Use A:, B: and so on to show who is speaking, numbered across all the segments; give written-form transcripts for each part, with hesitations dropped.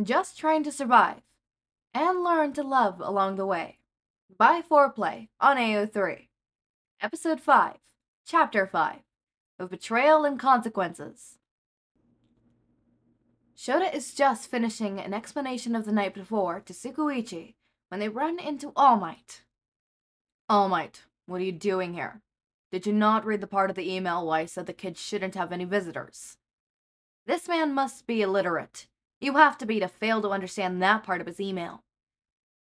A: just trying to survive and learn to love along the way. By Foreplay on AO3. Episode 5, Chapter 5 of Betrayal and Consequences. Shota is just finishing an explanation of the night before to Tsukuichi when they run into All Might. All Might, what are you doing here? Did you not read the part of the email where I said the kids shouldn't have any visitors? This man must be illiterate. You have to be to fail to understand that part of his email.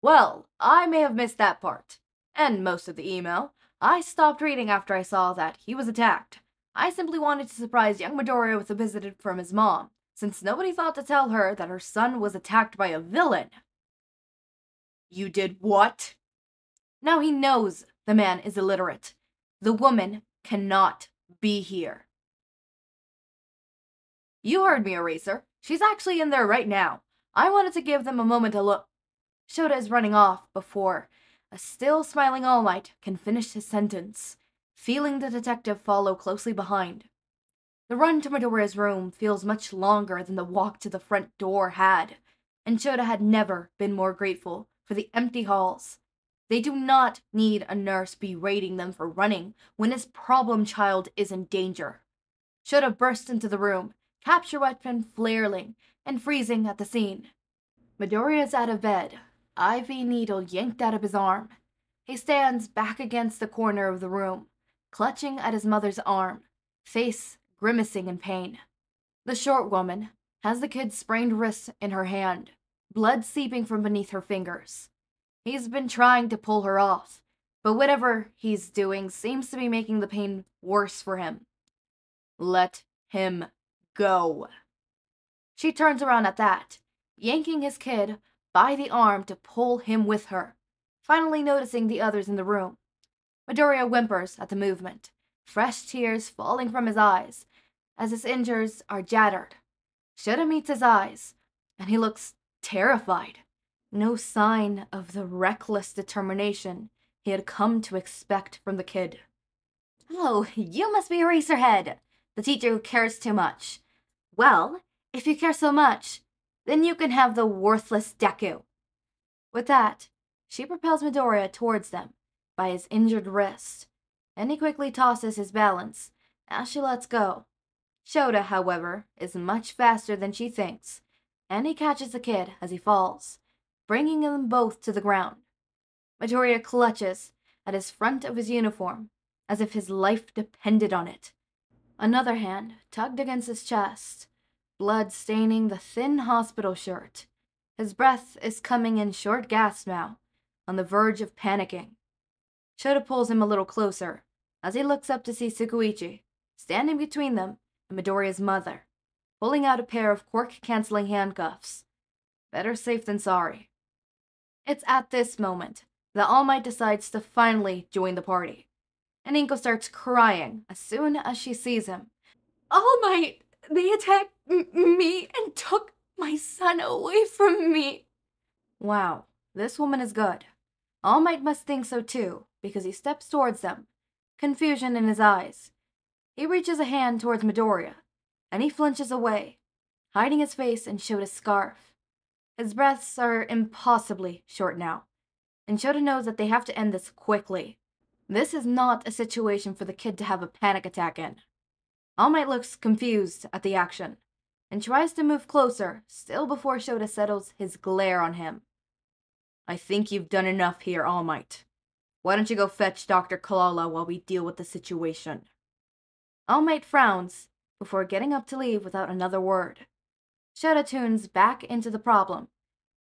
A: Well, I may have missed that part. And most of the email. I stopped reading after I saw that he was attacked. I simply wanted to surprise young Midoriya with a visit from his mom, since nobody thought to tell her that her son was attacked by a villain. You did what? Now he knows the man is illiterate. The woman cannot be here. You heard me, Eraser. She's actually in there right now. I wanted to give them a moment to look. Shota is running off before a still smiling All Might can finish his sentence, feeling the detective follow closely behind. The run to Midoriya's room feels much longer than the walk to the front door had, and Shota had never been more grateful for the empty halls. They do not need a nurse berating them for running when his problem child is in danger. Shota burst into the room, capture weapon flaring and freezing at the scene. Midoriya is out of bed, IV needle yanked out of his arm. He stands back against the corner of the room, clutching at his mother's arm, face grimacing in pain. The short woman has the kid's sprained wrist in her hand, blood seeping from beneath her fingers. He's been trying to pull her off, but whatever he's doing seems to be making the pain worse for him. Let him go. She turns around at that, yanking his kid by the arm to pull him with her, finally noticing the others in the room. Midoriya whimpers at the movement, fresh tears falling from his eyes as his injuries are jattered. Shota meets his eyes, and he looks terrified. No sign of the reckless determination he had come to expect from the kid. Oh, you must be Eraserhead, the teacher who cares too much. Well, if you care so much, then you can have the worthless Deku. With that, she propels Midoriya towards them by his injured wrist, and he quickly tosses his balance as she lets go. Shota, however, is much faster than she thinks, and he catches the kid as he falls, bringing them both to the ground. Midoriya clutches at his front of his uniform as if his life depended on it. Another hand tugged against his chest, blood staining the thin hospital shirt. His breath is coming in short gasps now, on the verge of panicking. Shota pulls him a little closer, as he looks up to see Tsukuichi, standing between them and Midoriya's mother, pulling out a pair of cork-canceling handcuffs. Better safe than sorry. It's at this moment that All Might decides to finally join the party, and Inko starts crying as soon as she sees him. All Might! They attacked me and took my son away from me. Wow, this woman is good. All Might must think so too, because he steps towards them, confusion in his eyes. He reaches a hand towards Midoriya, and he flinches away, hiding his face in Shota's scarf. His breaths are impossibly short now, and Shota knows that they have to end this quickly. This is not a situation for the kid to have a panic attack in. All Might looks confused at the action, and tries to move closer, still before Shota settles his glare on him. I think you've done enough here, All Might. Why don't you go fetch Dr. Kalala while we deal with the situation? All Might frowns, before getting up to leave without another word. Shota tunes back into the problem,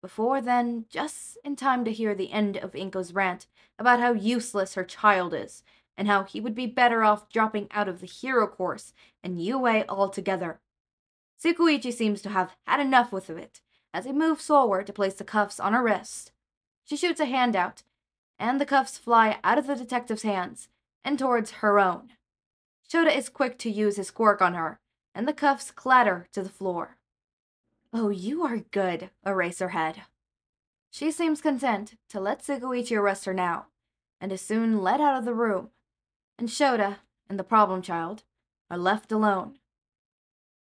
A: before then just in time to hear the end of Inko's rant about how useless her child is, and how he would be better off dropping out of the hero course and UA altogether. Tsukuichi seems to have had enough with it, as he moves forward to place the cuffs on her wrist. She shoots a hand out, and the cuffs fly out of the detective's hands and towards her own. Shota is quick to use his quirk on her, and the cuffs clatter to the floor. Oh, you are good, Eraserhead. She seems content to let Tsukuichi arrest her now, and is soon led out of the room, and Shota and the problem child are left alone.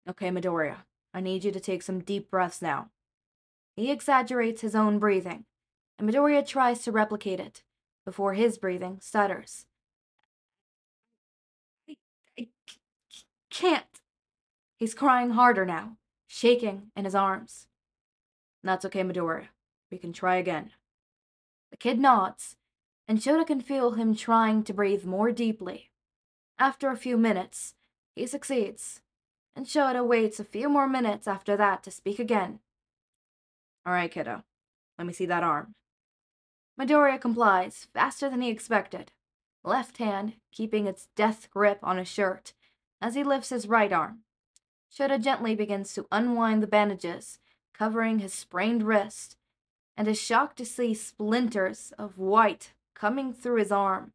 A: Okay, Midoriya, I need you to take some deep breaths now. He exaggerates his own breathing, and Midoriya tries to replicate it before his breathing stutters. I can't. He's crying harder now, shaking in his arms. That's okay, Midoriya. We can try again. The kid nods, and Shota can feel him trying to breathe more deeply. After a few minutes, he succeeds, and Shota waits a few more minutes after that to speak again. All right, kiddo. Let me see that arm. Midoriya complies faster than he expected, left hand keeping its death grip on his shirt as he lifts his right arm. Shota gently begins to unwind the bandages covering his sprained wrist, and is shocked to see splinters of white coming through his arm.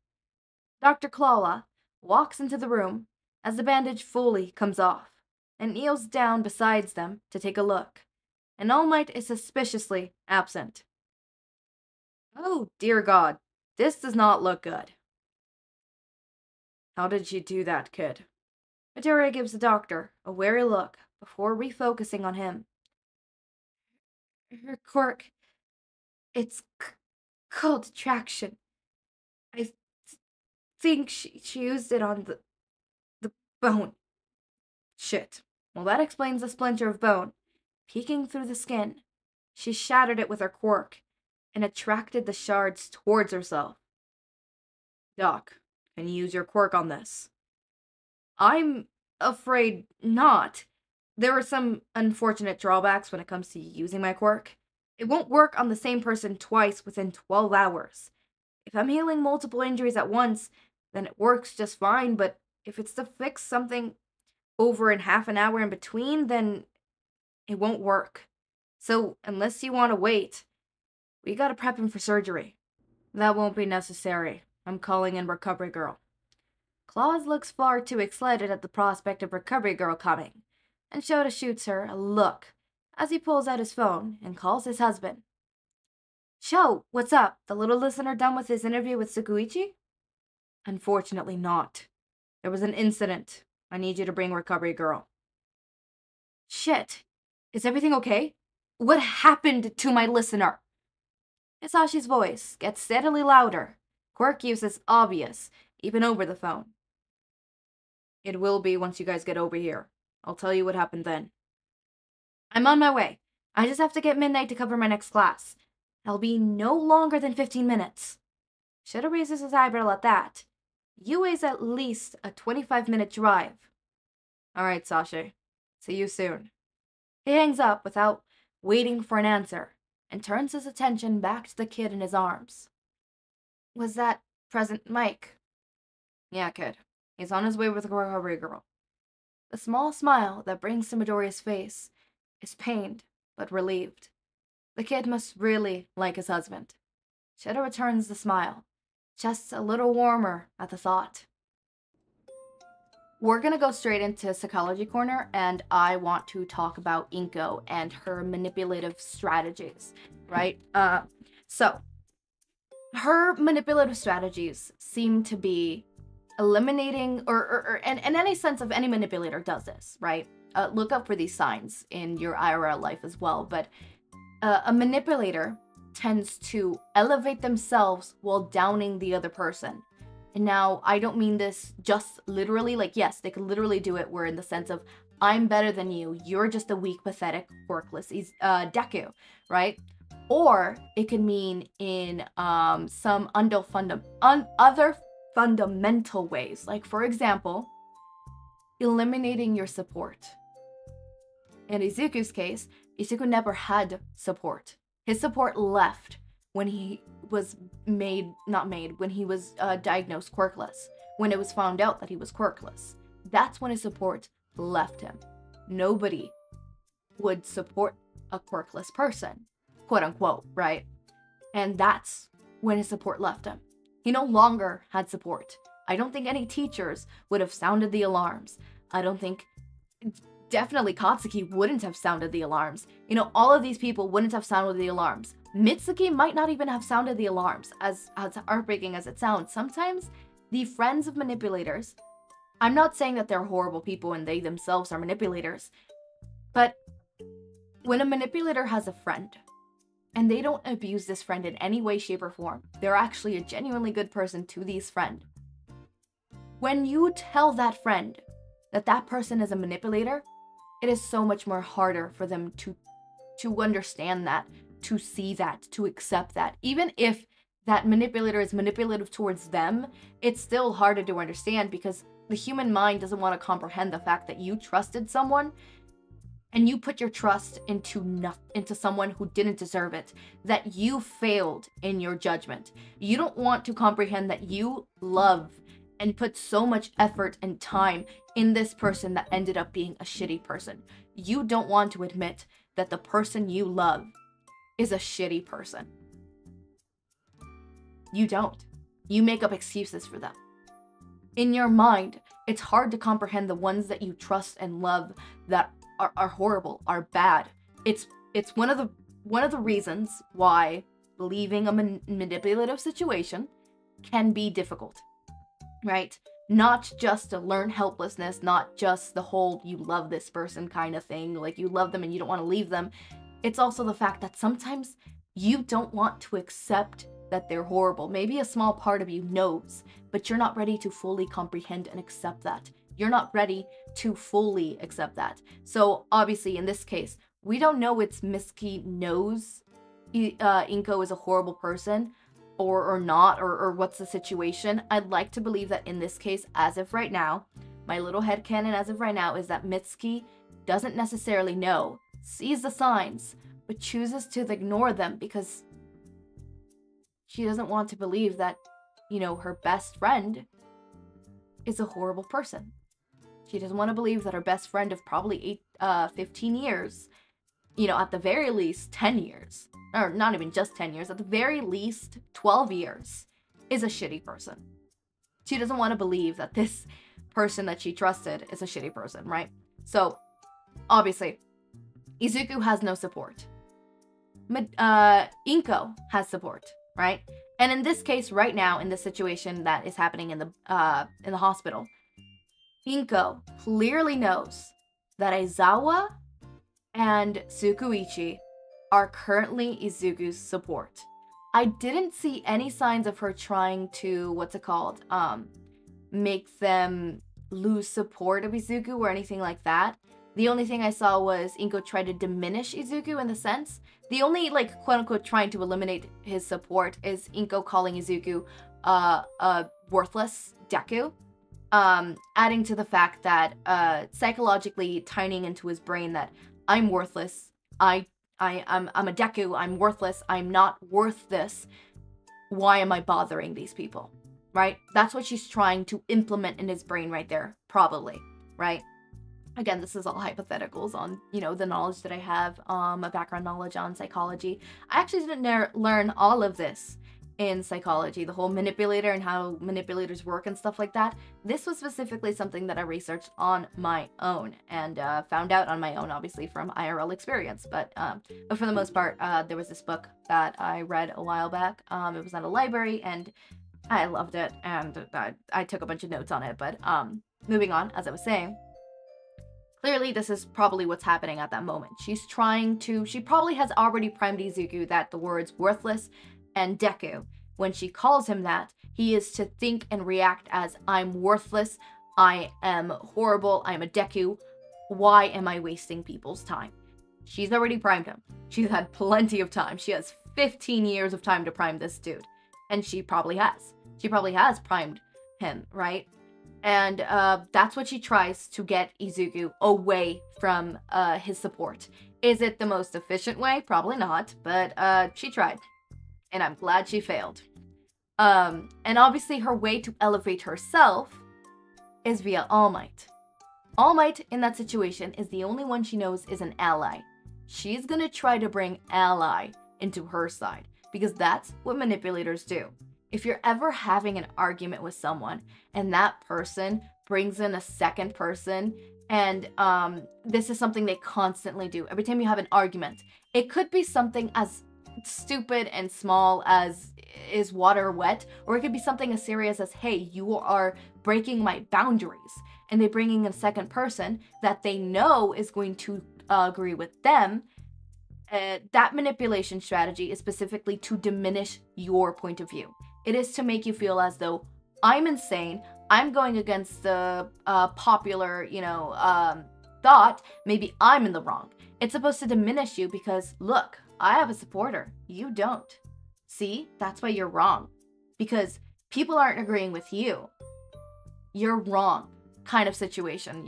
A: Dr. Clawla walks into the room as the bandage fully comes off, and kneels down beside them to take a look, and All Might is suspiciously absent. Oh, dear God, this does not look good. How did you do that, kid? Midoriya gives the doctor a wary look before refocusing on him. Her quirk, it's called attraction. I think she used it on the bone. Shit. Well, that explains the splinter of bone peeking through the skin. She shattered it with her quirk and attracted the shards towards herself. Doc, can you use your quirk on this? I'm afraid not. There are some unfortunate drawbacks when it comes to using my quirk. It won't work on the same person twice within 12 hours. If I'm healing multiple injuries at once, then it works just fine, but if it's to fix something over in half an hour in between, then it won't work. So, unless you want to wait, we gotta prep him for surgery. That won't be necessary. I'm calling in Recovery Girl. Claus looks far too excited at the prospect of Recovery Girl coming, and Shota shoots her a look as he pulls out his phone and calls his husband. Sho, what's up? The little listener done with his interview with Tsukuichi? Unfortunately not. There was an incident. I need you to bring Recovery Girl. Shit. Is everything okay? What happened to my listener? Hisashi's voice gets steadily louder. Quirk use is obvious, even over the phone. It will be once you guys get over here. I'll tell you what happened then. I'm on my way. I just have to get midnight to cover my next class. I'll be no longer than 15 minutes. Shota raises his eyebrow at that. UA's at least a 25-minute drive. Alright, Sasha. See you soon. He hangs up without waiting for an answer, and turns his attention back to the kid in his arms. Was that Present Mike? Yeah, kid. He's on his way with the Recovery Girl. The small smile that brings to Midoriya's face is pained, but relieved. The kid must really like his husband. Shota returns the smile, just a little warmer at the thought. We're gonna go straight into Psychology Corner, and I want to talk about Inko and her manipulative strategies, right? So, her manipulative strategies seem to be eliminating, or in any sense of any manipulator does this, right? Look up for these signs in your IRL life as well, but a manipulator tends to elevate themselves while downing the other person. And now, I don't mean this just literally, like, yes, they could literally do it where in the sense of, I'm better than you, you're just a weak, pathetic, workless Deku, right? Or it could mean in some other fundamental ways. Like, for example, eliminating your support. In Izuku's case, Izuku never had support. His support left when he was when he was diagnosed quirkless. When it was found out that he was quirkless. That's when his support left him. Nobody would support a quirkless person, quote unquote, right? And that's when his support left him. He no longer had support. I don't think any teachers would have sounded the alarms. I don't think, definitely Katsuki wouldn't have sounded the alarms. You know, all of these people wouldn't have sounded the alarms. Mitsuki might not even have sounded the alarms, as heartbreaking as it sounds. Sometimes the friends of manipulators, I'm not saying that they're horrible people and they themselves are manipulators, but When a manipulator has a friend, and they don't abuse this friend in any way, shape, or form, they're actually a genuinely good person to these friend. When you tell that friend that that person is a manipulator, it is so much more harder for them to understand that, to see that, to accept that. Even if that manipulator is manipulative towards them, it's still harder to understand because the human mind doesn't want to comprehend the fact that you trusted someone and you put your trust into someone who didn't deserve it, that you failed in your judgment. You don't want to comprehend that you love and put so much effort and time in this person that ended up being a shitty person. You don't want to admit that the person you love is a shitty person. You don't. You make up excuses for them. In your mind, it's hard to comprehend the ones that you trust and love that are horrible, are bad. It's one of the reasons why leaving a manipulative situation can be difficult, right? Not just to learn helplessness, not just the whole you love this person kind of thing, like you love them and you don't want to leave them. It's also the fact that sometimes you don't want to accept that they're horrible. Maybe a small part of you knows, but you're not ready to fully comprehend and accept that. You're not ready to fully accept that. So obviously in this case, we don't know it's Mitsuki knows Inko is a horrible person or not, or what's the situation. I'd like to believe that in this case, as of right now, my little headcanon as of right now is that Mitsuki doesn't necessarily know, sees the signs, but chooses to ignore them because she doesn't want to believe that, you know, her best friend is a horrible person. She doesn't want to believe that her best friend of probably 15 years, you know, at the very least 10 years, or not even just 10 years, at the very least 12 years, is a shitty person. She doesn't want to believe that this person that she trusted is a shitty person, right? So, obviously, Izuku has no support. Inko has support, right? And in this case, right now, in the situation that is happening in the hospital, Inko clearly knows that Aizawa and Tsukuichi are currently Izuku's support. I didn't see any signs of her trying to, make them lose support of Izuku or anything like that. The only thing I saw was Inko try to diminish Izuku in the sense. The only, quote-unquote, trying to eliminate his support is Inko calling Izuku a worthless Deku. Adding to the fact that psychologically tying into his brain that I'm worthless, I'm a Deku, I'm worthless, I'm not worth this. Why am I bothering these people? Right? That's what she's trying to implement in his brain right there, probably, right? Again, this is all hypotheticals on, you know, the knowledge that I have, a background knowledge on psychology. I actually didn't learn all of this in psychology, the whole manipulator and how manipulators work and stuff like that. This was specifically something that I researched on my own and found out on my own, obviously, from IRL experience. But for the most part, there was this book that I read a while back. It was at a library, and I loved it, and I took a bunch of notes on it. But moving on, as I was saying, clearly this is probably what's happening at that moment. She probably has already primed Izuku that the words worthless and Deku, when she calls him that, he is to think and react as, I'm worthless, I am horrible, I'm a Deku, why am I wasting people's time? She's already primed him. She's had plenty of time. She has 15 years of time to prime this dude. And she probably has. She probably has primed him, right? And that's what she tries to get Izuku away from his support. Is it the most efficient way? Probably not, but she tried. And I'm glad she failed. And obviously her way to elevate herself is via All Might. All Might in that situation is the only one she knows is an ally. She's gonna try to bring ally into her side, because that's what manipulators do. If you're ever having an argument with someone and that person brings in a second person, and this is something they constantly do every time you have an argument, it could be something as stupid and small as is water wet, or it could be something as serious as, hey, you are breaking my boundaries, and they bring in a second person that they know is going to agree with them, That manipulation strategy is specifically to diminish your point of view. It is to make you feel as though I'm insane, I'm going against the popular, thought, maybe I'm in the wrong. It's supposed to diminish you because, look, I have a supporter, you don't. See, that's why you're wrong. Because people aren't agreeing with you. You're wrong kind of situation,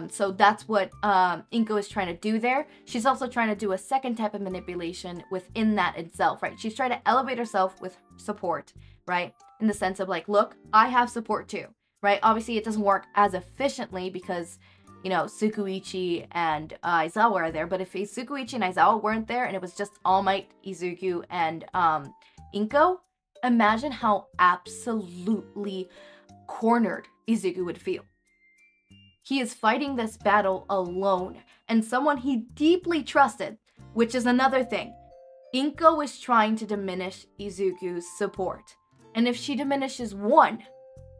A: So that's what Inko is trying to do there. She's also trying to do a second type of manipulation within that itself, right? She's trying to elevate herself with support, right? In the sense of like, look, I have support too, right? Obviously, it doesn't work as efficiently because, Tsukuichi and Aizawa are there. But if Tsukuichi and Aizawa weren't there and it was just All Might, Izuku, and Inko, imagine how absolutely cornered Izuku would feel. He is fighting this battle alone, and someone he deeply trusted, which is another thing. Inko is trying to diminish Izuku's support, and if she diminishes one,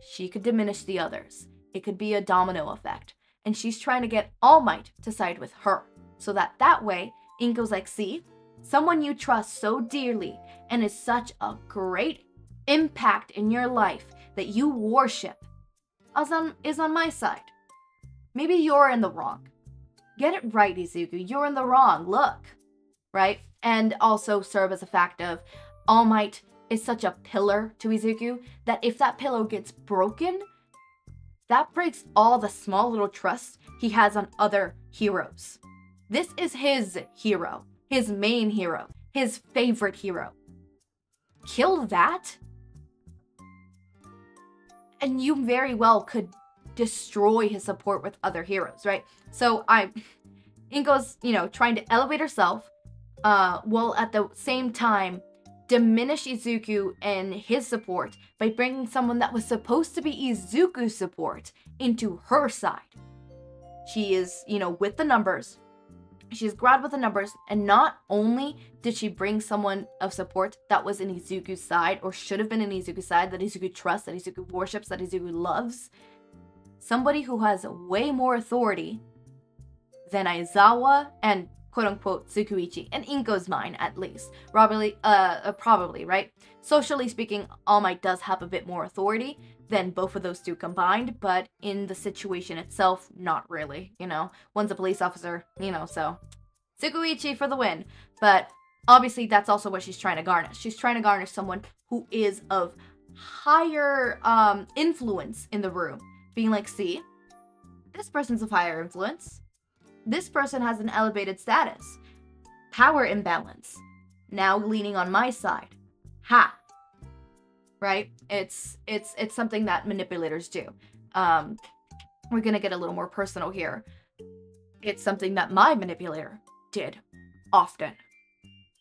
A: she could diminish the others. It could be a domino effect, and she's trying to get All Might to side with her, so that way, Inko's like, see, someone you trust so dearly and is such a great impact in your life that you worship is on my side. Maybe you're in the wrong. Get it right, Izuku. You're in the wrong. Look. Right? And also serve as a fact of All Might is such a pillar to Izuku that if that pillow gets broken, that breaks all the small little trust he has on other heroes. This is his hero. His main hero. His favorite hero. Kill that? And you very well could destroy his support with other heroes, right? So Inko's, trying to elevate herself, while at the same time diminish Izuku and his support by bringing someone that was supposed to be Izuku's support into her side. She is, with the numbers. She's grabbed with the numbers, and not only did she bring someone of support that was in Izuku's side, or should have been in Izuku's side, that Izuku trusts, that Izuku worships, that Izuku loves, somebody who has way more authority than Aizawa and quote-unquote Tsukuichi, in Inko's mind at least. Probably, right? Socially speaking, All Might does have a bit more authority than both of those two combined, but in the situation itself, not really, One's a police officer, so Tsukuichi for the win. But obviously that's also what she's trying to garnish. She's trying to garnish someone who is of higher influence in the room. Being like, see, this person's of higher influence. This person has an elevated status. Power imbalance. Now leaning on my side. Ha! Right? It's something that manipulators do. We're gonna get a little more personal here. It's something that my manipulator did often.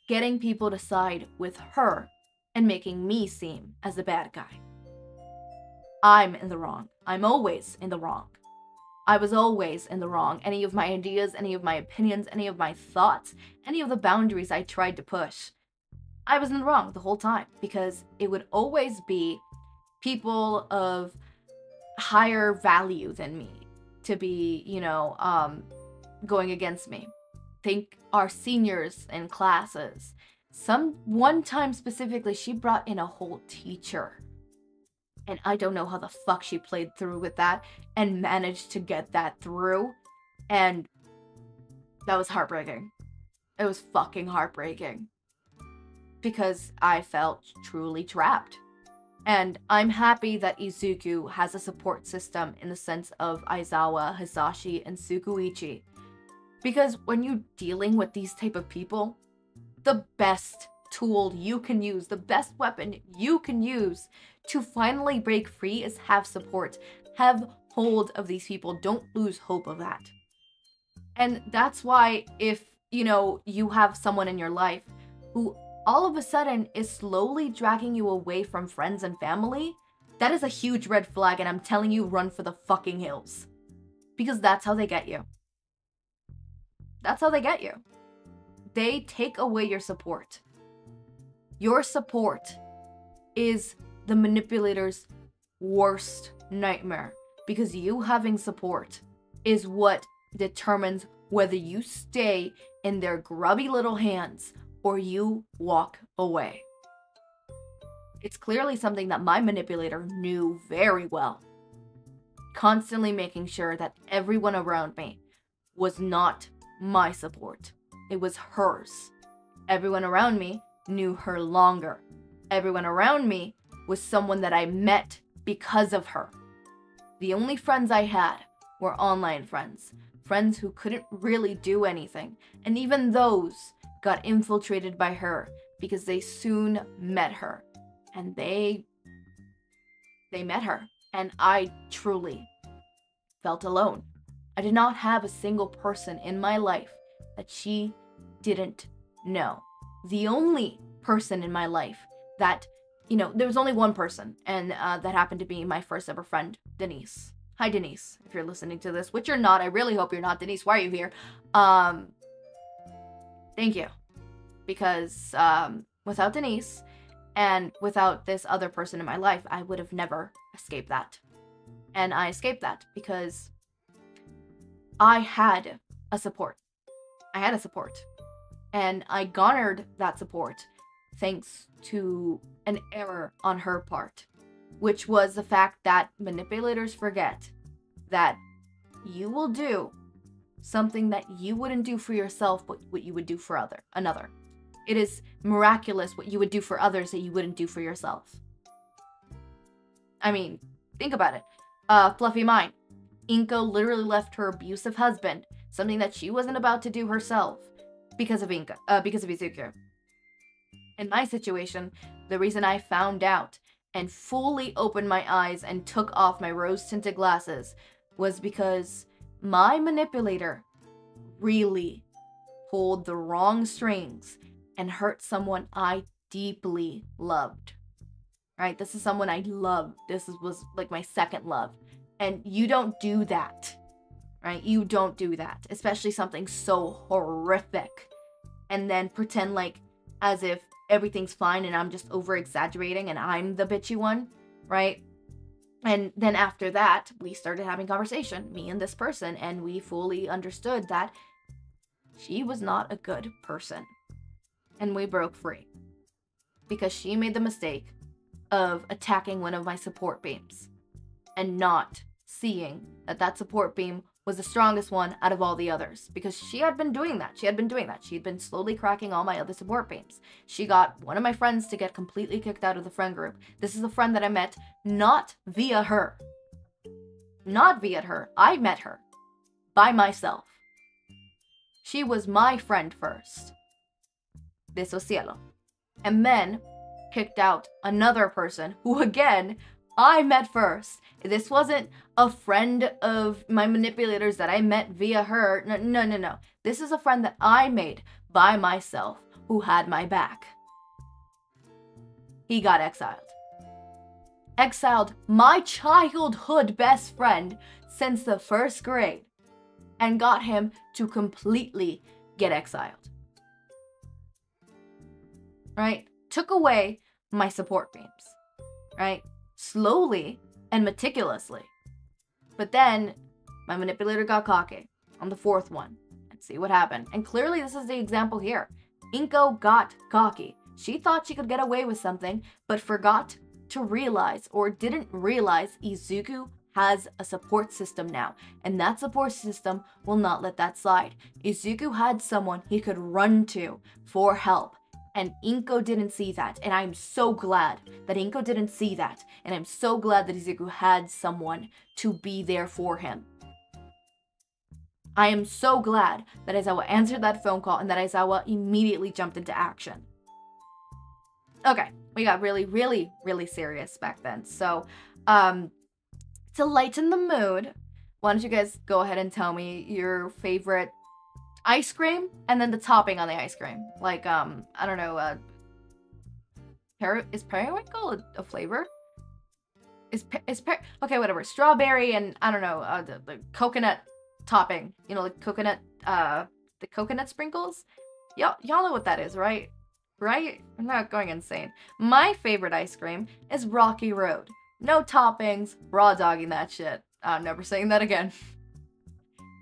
A: Getting people to side with her and making me seem as the bad guy. I'm in the wrong. I'm always in the wrong. I was always in the wrong. Any of my ideas, any of my opinions, any of my thoughts, any of the boundaries I tried to push, I was in the wrong the whole time, because it would always be people of higher value than me to be, going against me. Think our seniors in classes. One time specifically, she brought in a whole teacher. And I don't know how the fuck she played through with that and managed to get that through. And that was heartbreaking. It was fucking heartbreaking. Because I felt truly trapped. And I'm happy that Izuku has a support system in the sense of Aizawa, Hisashi, and Tsukuichi. Because when you're dealing with these type of people, the best tool you can use, the best weapon you can use to finally break free is have support. Have hold of these people. Don't lose hope of that. And that's why if, you have someone in your life who all of a sudden is slowly dragging you away from friends and family, that is a huge red flag, and I'm telling you, run for the fucking hills. Because that's how they get you. That's how they get you. They take away your support. Your support is the manipulator's worst nightmare, because you having support is what determines whether you stay in their grubby little hands or you walk away. It's clearly something that my manipulator knew very well, constantly making sure that everyone around me was not my support. It was hers. Everyone around me knew her longer. Everyone around me was someone that I met because of her. The only friends I had were online friends, friends who couldn't really do anything, and even those got infiltrated by her because they soon met her. And they met her, and I truly felt alone. I did not have a single person in my life that she didn't know. The only person in my life that, there was only one person, and that happened to be my first ever friend, Denise. Hi, Denise, if you're listening to this, which you're not. I really hope you're not. Denise, why are you here? Thank you. Because without Denise and without this other person in my life, I would have never escaped that. And I escaped that because I had a support. I had a support. And I garnered that support thanks to an error on her part, which was the fact that manipulators forget that you will do something that you wouldn't do for yourself, but what you would do for another. It is miraculous what you would do for others that you wouldn't do for yourself. I mean, think about it. Fluffy Mind. Inko literally left her abusive husband, something that she wasn't about to do herself, because of Izuku. In my situation, the reason I found out and fully opened my eyes and took off my rose-tinted glasses was because my manipulator really pulled the wrong strings and hurt someone I deeply loved. Right? This is someone I loved. Was like my second love. And you don't do that. Right? You don't do that. Especially something so horrific. And then pretend like as if everything's fine and I'm just over-exaggerating and I'm the bitchy one. Right? And then after that, we started having conversation, me and this person, and we fully understood that she was not a good person. And we broke free. Because she made the mistake of attacking one of my support beams and not seeing that that support beam was the strongest one out of all the others, because she had been doing that. She had been slowly cracking all my other support beams. She got one of my friends to get completely kicked out of the friend group. This is a friend that I met not via her. Not via her. I met her by myself. She was my friend first. Beso cielo. And then kicked out another person who, again, I met first. This wasn't a friend of my manipulators that I met via her. No. This is a friend that I made by myself who had my back. He got exiled. Exiled my childhood best friend since the first grade and got him to completely get exiled. Right? Took away my support beams. Right? Slowly and meticulously. But then my manipulator got cocky on the fourth one. And see what happened. And clearly this is the example here. Inko got cocky. She thought she could get away with something, but forgot to realize, or didn't realize, Izuku has a support system now. And that support system will not let that slide. Izuku had someone he could run to for help. And Inko didn't see that. And I'm so glad that Inko didn't see that. And I'm so glad that Izuku had someone to be there for him. I am so glad that Aizawa answered that phone call and that Aizawa immediately jumped into action. Okay, we got really, really, really serious back then. So, to lighten the mood, why don't you guys go ahead and tell me your favorite ice cream and then the topping on the ice cream. Like, I don't know, is periwinkle a flavor? Okay, whatever. Strawberry and, I don't know, the coconut topping. You know, the coconut sprinkles? Y'all know what that is, right? Right? I'm not going insane. My favorite ice cream is Rocky Road. No toppings, raw dogging that shit. I'm never saying that again.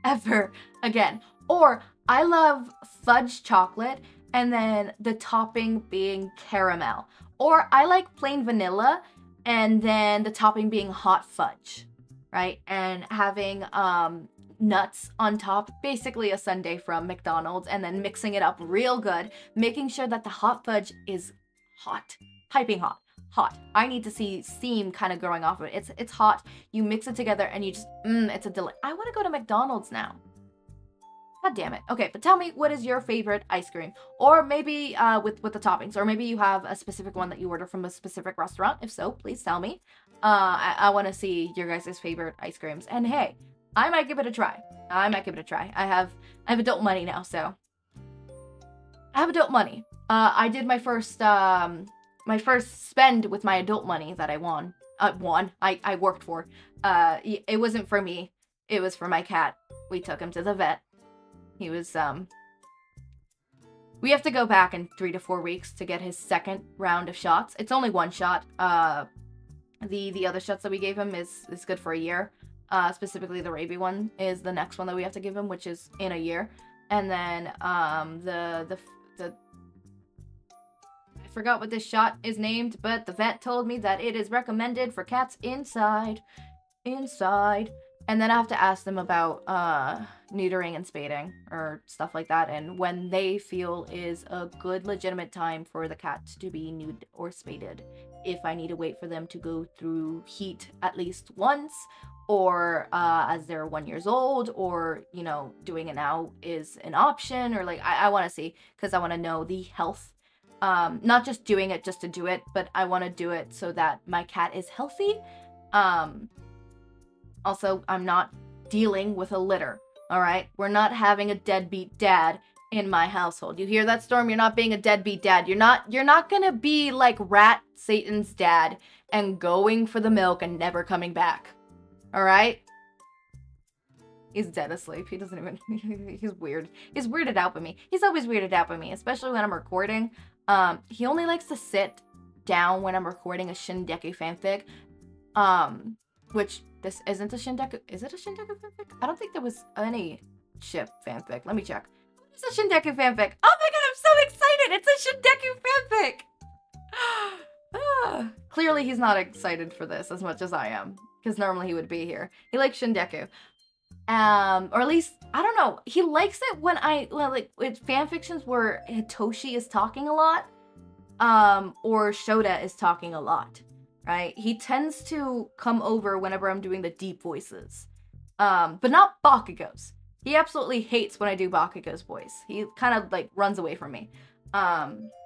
A: Ever again. Or I love fudge chocolate and then the topping being caramel. Or I like plain vanilla and then the topping being hot fudge, right? And having nuts on top, basically a sundae from McDonald's, and then mixing it up real good, making sure that the hot fudge is hot, piping hot. Hot. I need to see steam kind of growing off of it. It's hot. You mix it together and you just, it's a delight. I want to go to McDonald's now. God damn it. Okay, but tell me, what is your favorite ice cream? Or maybe with the toppings. Or maybe you have a specific one that you order from a specific restaurant. If so, please tell me. I want to see your guys' favorite ice creams. And hey, I might give it a try. I have adult money now, so. I have adult money. I did my first spend with my adult money that I won. I worked for. It wasn't for me. It was for my cat. We took him to the vet. He was, we have to go back in 3 to 4 weeks to get his second round of shots. It's only one shot. The other shots that we gave him is good for a year. Specifically the rabies one is the next one that we have to give him, which is in a year. And then, the I forgot what this shot is named, but the vet told me that it is recommended for cats inside. And then I have to ask them about neutering and spading or stuff like that, and when they feel is a good legitimate time for the cat to be neutered or spaded. If I need to wait for them to go through heat at least once, or as they're 1 year old, or, you know, doing it now is an option, or like, I want to see, because I want to know the health. Not just doing it just to do it, but I want to do it so that my cat is healthy. Also, I'm not dealing with a litter, all right? We're not having a deadbeat dad in my household. You hear that, Storm? You're not being a deadbeat dad. You're not gonna be like Rat Satan's dad and going for the milk and never coming back, all right? He's dead asleep. He doesn't even, he's weird. He's weirded out by me. He's always weirded out by me, especially when I'm recording. He only likes to sit down when I'm recording a Shingeki fanfic. Which, this isn't a Shingeki, is it a Shingeki fanfic? I don't think there was any ship fanfic. Let me check. It's a Shingeki fanfic. Oh my god, I'm so excited! It's a Shingeki fanfic! Clearly he's not excited for this as much as I am, because normally he would be here. He likes Shingeki. Or at least, I don't know, he likes it when like, with fanfictions where Hitoshi is talking a lot, or Shota is talking a lot. Right? He tends to come over whenever I'm doing the deep voices. But not Bakugo's. He absolutely hates when I do Bakugo's voice. He kind of, like, runs away from me.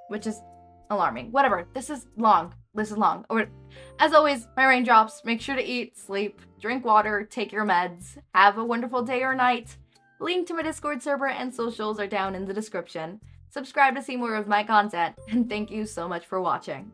A: Which is alarming. Whatever. This is long. Or, as always, my raindrops. Make sure to eat, sleep, drink water, take your meds. Have a wonderful day or night. Link to my Discord server and socials are down in the description. Subscribe to see more of my content. And thank you so much for watching.